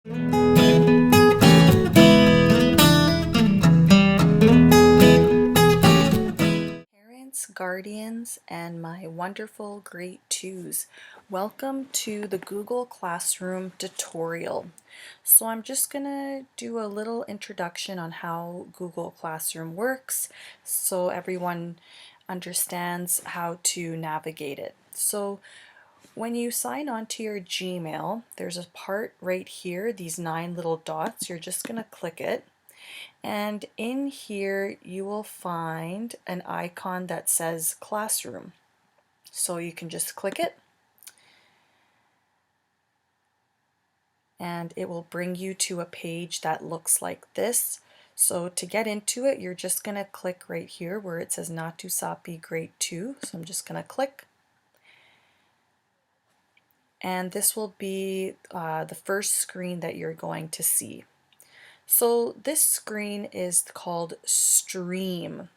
Parents, guardians, and my wonderful grade 2s, welcome to the Google Classroom tutorial. So I'm just gonna do a little introduction on how Google Classroom works so everyone understands how to navigate it. So when you sign on to your Gmail, there's a part right here, these 9 little dots. You're just gonna click it. And in here you will find an icon that says Classroom. So you can just click it and it will bring you to a page that looks like this. So to get into it, you're just going to click right here where it says Natosapi Grade 2. So I'm just going to click. And this will be the first screen that you're going to see. So this screen is called Stream.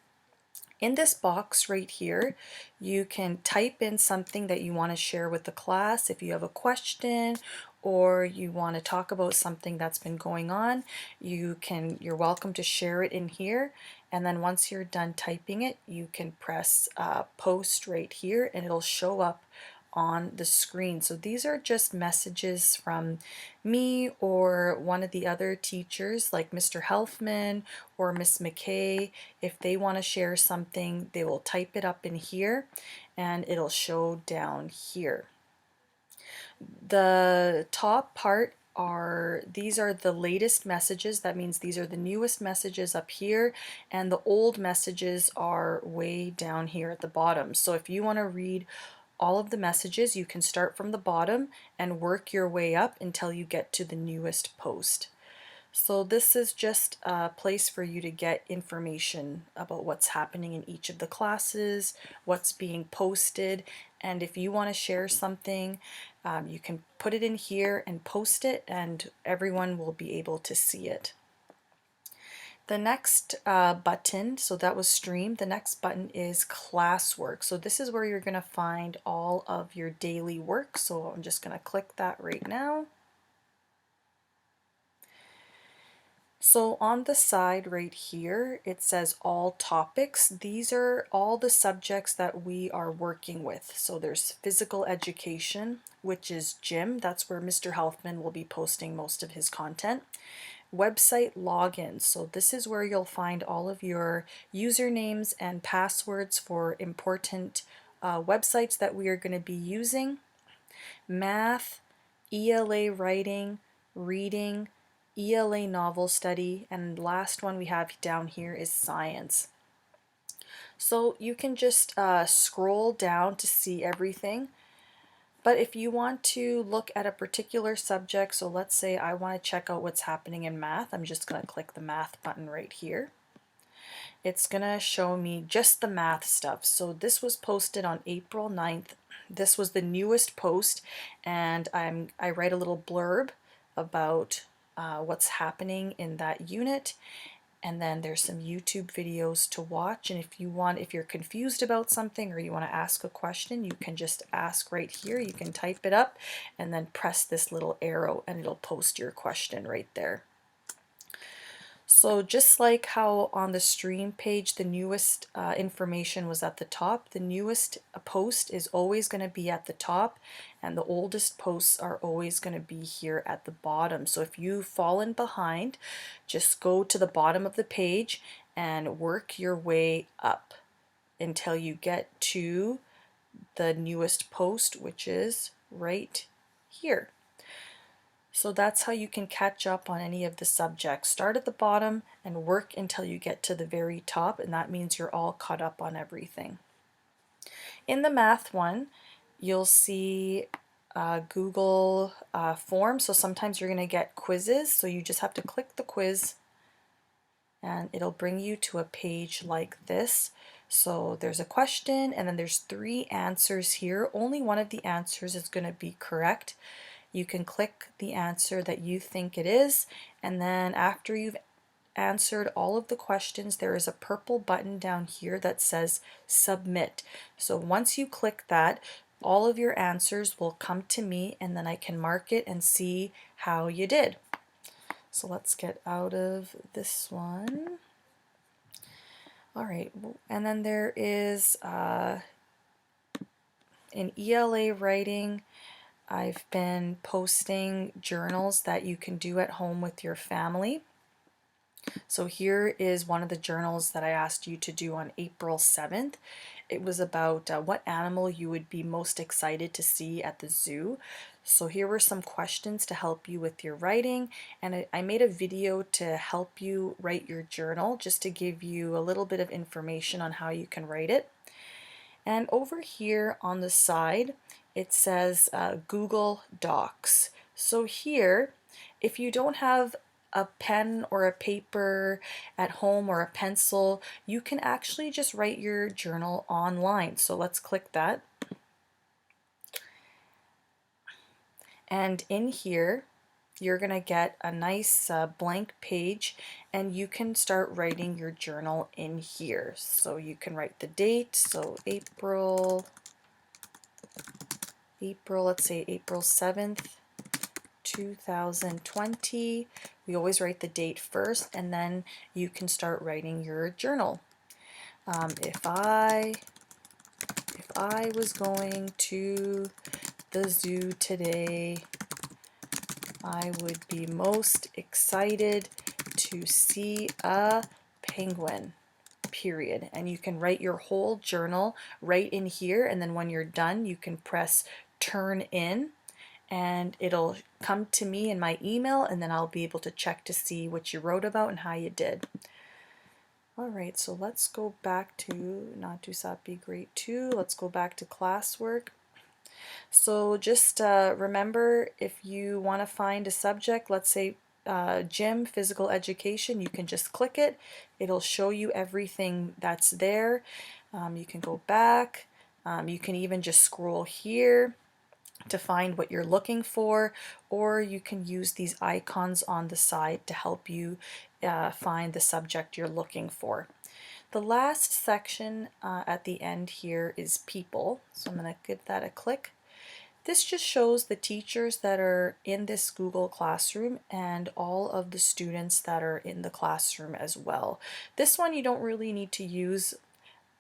In this box right here, you can type in something that you want to share with the class. If you have a question or you want to talk about something that's been going on, you're welcome to share it in here. And then once you're done typing it, you can press post right here and it'll show up on the screen. So these are just messages from me or one of the other teachers like Mr. Helfman or Miss McKay. If they want to share something, they will type it up in here and it'll show down here. The top part these are the latest messages. That means these are the newest messages up here, and the old messages are way down here at the bottom. So if you want to read all of the messages, you can start from the bottom and work your way up until you get to the newest post. So this is just a place for you to get information about what's happening in each of the classes, what's being posted, and if you want to share something, you can put it in here and post it and everyone will be able to see it. The next button, so that was Stream, the next button is Classwork. So this is where you're going to find all of your daily work. So I'm just going to click that right now. So on the side right here, it says all topics. These are all the subjects that we are working with. So there's physical education, which is gym. That's where Mr. Helfman will be posting most of his content. Website logins. So this is where you'll find all of your usernames and passwords for important websites that we are going to be using. Math, ELA writing, reading, ELA novel study, and last one we have down here is science. So you can just scroll down to see everything. But if you want to look at a particular subject, so let's say I want to check out what's happening in math, I'm just going to click the math button right here. It's going to show me just the math stuff. So this was posted on April 9th. This was the newest post, and I write a little blurb about what's happening in that unit. And then there's some YouTube videos to watch, and if you're confused about something or you want to ask a question, you can just ask right here. You can type it up and then press this little arrow and it'll post your question right there. So just like how on the Stream page the newest information was at the top, the newest post is always going to be at the top and the oldest posts are always going to be here at the bottom. So if you've fallen behind, just go to the bottom of the page and work your way up until you get to the newest post, which is right here. So that's how you can catch up on any of the subjects. Start at the bottom and work until you get to the very top, and that means you're all caught up on everything. In the math one, you'll see Google Forms. So sometimes you're going to get quizzes, so you just have to click the quiz and it'll bring you to a page like this. So there's a question and then there's 3 answers here. Only one of the answers is going to be correct. You can click the answer that you think it is, and then after you've answered all of the questions, there is a purple button down here that says submit. So once you click that, all of your answers will come to me and then I can mark it and see how you did. So let's get out of this one. All right, and then there is in ELA writing, I've been posting journals that you can do at home with your family. So here is one of the journals that I asked you to do on April 7th. It was about what animal you would be most excited to see at the zoo. So here were some questions to help you with your writing, and I made a video to help you write your journal, just to give you a little bit of information on how you can write it. And over here on the side, it says Google Docs. So here, if you don't have a pen or a paper at home or a pencil, you can actually just write your journal online. So let's click that. And in here, you're going to get a nice blank page, and you can start writing your journal in here. So you can write the date, so April, let's say April 7th, 2020. We always write the date first, and then you can start writing your journal. If I was going to the zoo today, I would be most excited to see a penguin, period. And you can write your whole journal right in here, and then when you're done, you can press turn in, and it'll come to me in my email, and then I'll be able to check to see what you wrote about and how you did. All right, so let's go back to Natosapi Grade 2. Let's go back to classwork. So just remember, if you want to find a subject, let's say gym, physical education, you can just click it. It'll show you everything that's there. You can go back. You can even just scroll here to find what you're looking for, or you can use these icons on the side to help you find the subject you're looking for. The last section at the end here is people, so I'm going to give that a click. This just shows the teachers that are in this Google Classroom and all of the students that are in the classroom as well. This one you don't really need to use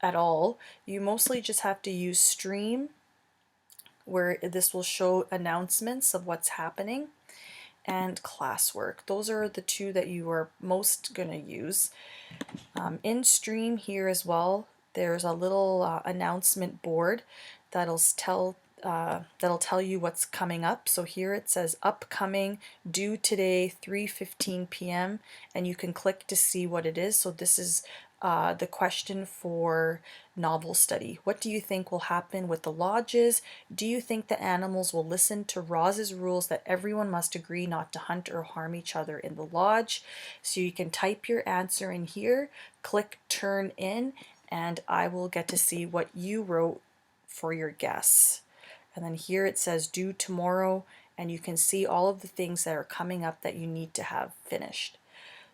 at all. You mostly just have to use Stream, where this will show announcements of what's happening, and Classwork. Those are the two that you are most going to use. In Stream here as well, there's a little announcement board that'll tell you what's coming up. So here it says upcoming, due today, 3:15 p.m. and you can click to see what it is. So this is the question for novel study. What do you think will happen with the lodges? Do you think the animals will listen to Roz's rules that everyone must agree not to hunt or harm each other in the lodge? So you can type your answer in here, click turn in, and I will get to see what you wrote for your guess. And then here it says due tomorrow, and you can see all of the things that are coming up that you need to have finished.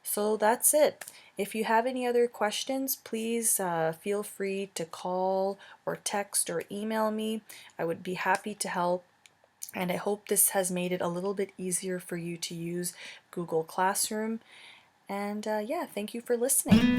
So that's it. If you have any other questions, please feel free to call or text or email me. I would be happy to help. And I hope this has made it a little bit easier for you to use Google Classroom. And yeah, thank you for listening.